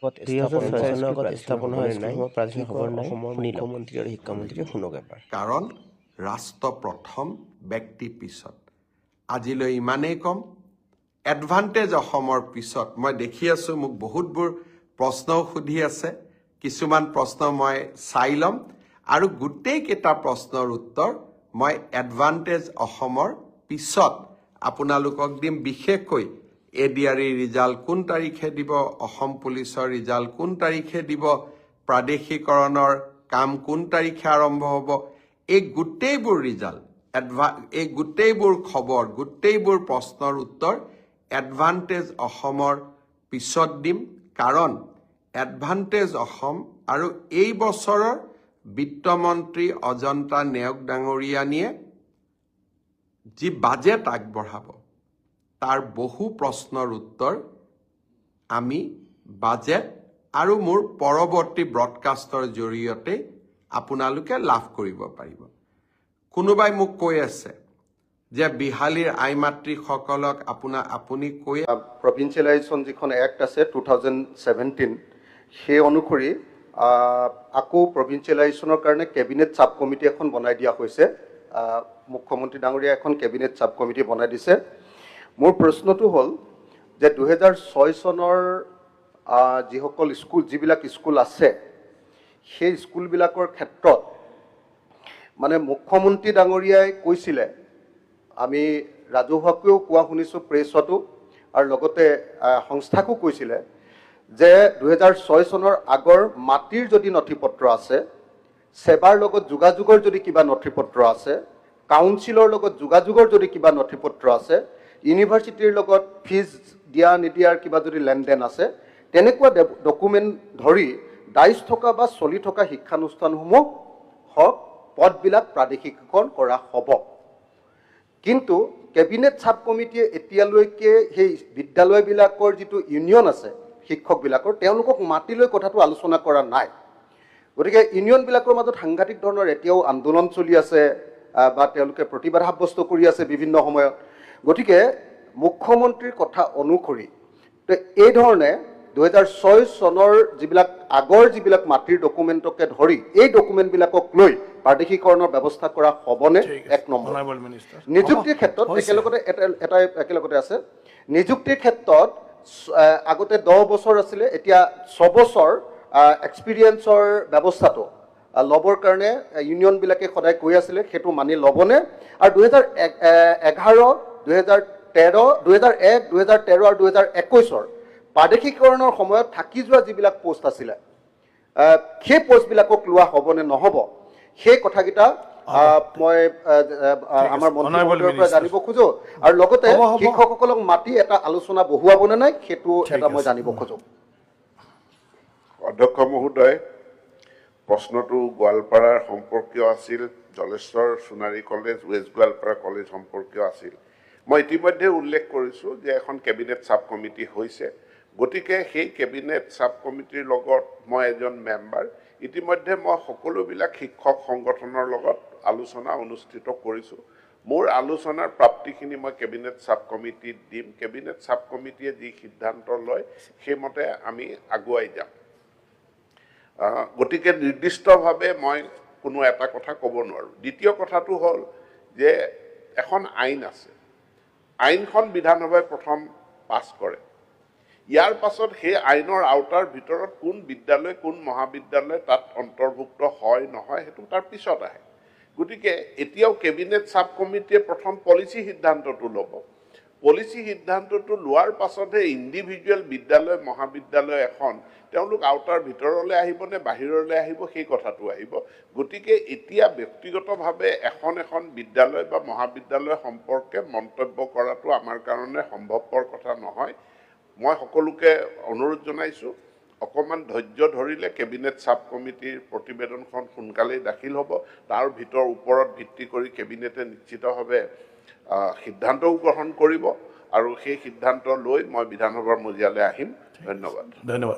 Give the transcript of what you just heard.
2006 চনৰ আগত স্থাপন হোৱা স্কুলসমূহৰ প্ৰাৰ্থী খবৰ নাই মুখ্যমন্ত্ৰী আৰু শিক্ষামন্ত্ৰীয়ে শুনক এবাৰ। কাৰণ ৰাষ্ট্ৰ প্ৰথম ব্যক্তি পিছত। আজিলৈ ইমানেই কম। এডভান্টেজ অসমৰ পিছত মই দেখি আছোঁ মোক বহুতবোৰ প্ৰশ্নও সুধি আছে। কিছুমান প্ৰশ্ন মই চাই ল'ম আৰু গোটেইকেইটা প্ৰশ্নৰ উত্তৰ মই এডভান্টেজ অসমৰ পিছত আপোনালোকক দিম। বিশেষকৈ ADRE ৰিজাল্ট কোন তাৰিখে দিব, অসম পুলিচৰ ৰিজাল্ট কোন তাৰিখে দিব, প্ৰাদেশিকৰণৰ কাম কোন তাৰিখে আৰম্ভ হ'ব, এই গোটেইবোৰ ৰিজাল্ট এই গোটেইবোৰ খবৰ গোটেইবোৰ প্ৰশ্নৰ উত্তৰ এডভান্টেজ অসমৰ পিছত দিম। কাৰণ এডভান্টেজ অসম আৰু এই বছৰৰ বিত্তমন্ত্ৰী অজন্তা নেওগ ডাঙৰীয়ানীয়ে যি বাজেট আগবঢ়াব তাৰ বহু প্ৰশ্নৰ উত্তৰ আমি বাজেট আৰু মোৰ পৰৱৰ্তী ব্ৰডকাষ্টৰ জৰিয়তে আপোনালোকে লাভ কৰিব পাৰিব। কোনোবাই মোক কৈ আছে যে বিহালীৰ আই মাতৃসকলক আপুনি কৈ প্ৰভিঞ্চিয়েলাইজেশ্যন যিখন এক্ট আছে 2017 সেই অনুসৰি আকৌ প্ৰভিঞ্চিয়েলাইজেশ্যনৰ কাৰণে কেবিনেট ছাব কমিটি এখন বনাই দিয়া হৈছে। মুখ্যমন্ত্ৰী ডাঙৰীয়া এখন কেবিনেট ছাব কমিটি বনাই দিছে। মোৰ প্ৰশ্নটো হ'ল যে 2006 চনৰ যিবিলাক স্কুল আছে সেই স্কুলবিলাকৰ ক্ষেত্ৰত মানে মুখ্যমন্ত্ৰী ডাঙৰীয়াই কৈছিলে, আমি ৰাজহুৱাকৈও কোৱা শুনিছোঁ প্ৰেছতো আৰু লগতে সংস্থাকো কৈছিলে যে 2006 চনৰ আগৰ মাটিৰ যদি নথিপত্ৰ আছে, সেৱাৰ লগত যোগাযোগৰ যদি কিবা নথিপত্ৰ আছে, কাউন্সিলৰ লগত যোগাযোগৰ যদি কিবা নথিপত্ৰ আছে, ইউনিভাৰ্চিটিৰ লগত ফিজ দিয়া নিদিয়াৰ কিবা যদি লেনদেন আছে, তেনেকুৱা ডকুমেণ্ট ধৰি দায়জ থকা বা চলি থকা শিক্ষানুষ্ঠানসমূহ হওক পদবিলাক প্ৰাদেশিকীকৰণ কৰা হ'ব। কিন্তু কেবিনেট ছাব কমিটিয়ে এতিয়ালৈকে সেই বিদ্যালয়বিলাকৰ যিটো ইউনিয়ন আছে শিক্ষকবিলাকৰ, তেওঁলোকক মাতি লৈ কথাটো আলোচনা কৰা নাই। গতিকে ইউনিয়নবিলাকৰ মাজত সাংঘাতিক ধৰণৰ এতিয়াও আন্দোলন চলি আছে বা তেওঁলোকে প্ৰতিবাদ সাব্যস্ত কৰি আছে বিভিন্ন সময়ত। গতিকে মুখ্যমন্ত্ৰীৰ কথা অনুসৰি এই ধৰণে 2006 চনৰ আগৰ যিবিলাক মাটিৰ ডকুমেণ্টকে ধৰি এই ডকুমেণ্টবিলাকক লৈ প্ৰাদেশিকৰণৰ ব্যৱস্থা কৰা হ'বনে? এক নম্বৰ। নিযুক্তিৰ ক্ষেত্ৰত একেলগতে আছে। নিযুক্তিৰ ক্ষেত্ৰত আগতে 10 বছৰ আছিলে, এতিয়া 6 বছৰ এক্সপিৰিয়েঞ্চৰ ব্যৱস্থাটো ল'বৰ কাৰণে ইউনিয়নবিলাকে সদায় কৈ আছিলে, সেইটো মানি ল'বনে? আৰু 2011, 2013, 2001, 2013 আৰু 2021 প্ৰাদেশিকৰণৰ সময়ত থাকি যোৱা যিবিলাক পোষ্ট আছিলে সেই পোষ্টবিলাকক লোৱা হ'বনে নহ'ব, সেই কথাকেইটা মই আমাৰ মন্ত্ৰীমণ্ডলৰ পৰা জানিব খোজো। আৰু লগতে শিক্ষকসকলক মাতি এটা আলোচনা বহুৱাবনে নাই সেইটো এটা মই জানিব খোজো। অধ্যক্ষ মহোদয়, প্ৰশ্নটো গোৱালপাৰাৰ সম্পৰ্কীয় আছিল, Jaleswar Sonari college, west Goalpara college সম্পৰ্কীয় আছিল। মই ইতিমধ্যে উল্লেখ কৰিছোঁ যে এখন কেবিনেট ছাব কমিটি হৈছে। গতিকে সেই কেবিনেট ছাব কমিটিৰ লগত মই এজন মেম্বাৰ। ইতিমধ্যে মই সকলোবিলাক শিক্ষক সংগঠনৰ লগত আলোচনা অনুষ্ঠিত কৰিছোঁ। মোৰ আলোচনাৰ প্ৰাপ্তিখিনি মই কেবিনেট ছাব কমিটিত দিম। কেবিনেট ছাব কমিটিয়ে যি সিদ্ধান্ত লয় সেইমতে আমি আগুৱাই যাম। গতিকে নিৰ্দিষ্টভাৱে মই কোনো এটা কথা ক'ব নোৱাৰোঁ। দ্বিতীয় কথাটো হ'ল যে এখন আইন আছে, আইনখন বিধানসভাই প্ৰথম পাছ কৰে। ইয়াৰ পাছত সেই আইনৰ আওতাৰ ভিতৰত কোন বিদ্যালয় কোন মহাবিদ্যালয় তাত অন্তৰ্ভুক্ত হয় নহয় সেইটো তাৰ পিছত আহে। গতিকে এতিয়াও কেবিনেট ছাব কমিটিয়ে প্ৰথম পলিচি সিদ্ধান্তটো ল'ব। পলিচি সিদ্ধান্তটো লোৱাৰ পাছতহে ইণ্ডিভিজুৱেল বিদ্যালয় মহাবিদ্যালয় এখন তেওঁলোক আওতাৰ ভিতৰলৈ আহিব নে বাহিৰলৈ আহিব সেই কথাটো আহিব। গতিকে এতিয়া ব্যক্তিগতভাৱে এখন বিদ্যালয় বা মহাবিদ্যালয় সম্পৰ্কে মন্তব্য কৰাটো আমাৰ কাৰণে সম্ভৱপৰ কথা নহয়। মই সকলোকে অনুৰোধ জনাইছোঁ, অকণমান ধৈৰ্য ধৰিলে কেবিনেট ছাব কমিটিৰ প্ৰতিবেদনখন সোনকালেই দাখিল হ'ব। তাৰ ওপৰত ভিত্তি কৰি কেবিনেটে নিশ্চিতভাৱে সিদ্ধান্তও গ্ৰহণ কৰিব আৰু সেই সিদ্ধান্ত লৈ মই বিধানসভাৰ মজিয়ালৈ আহিম। ধন্যবাদ। ধন্যবাদ।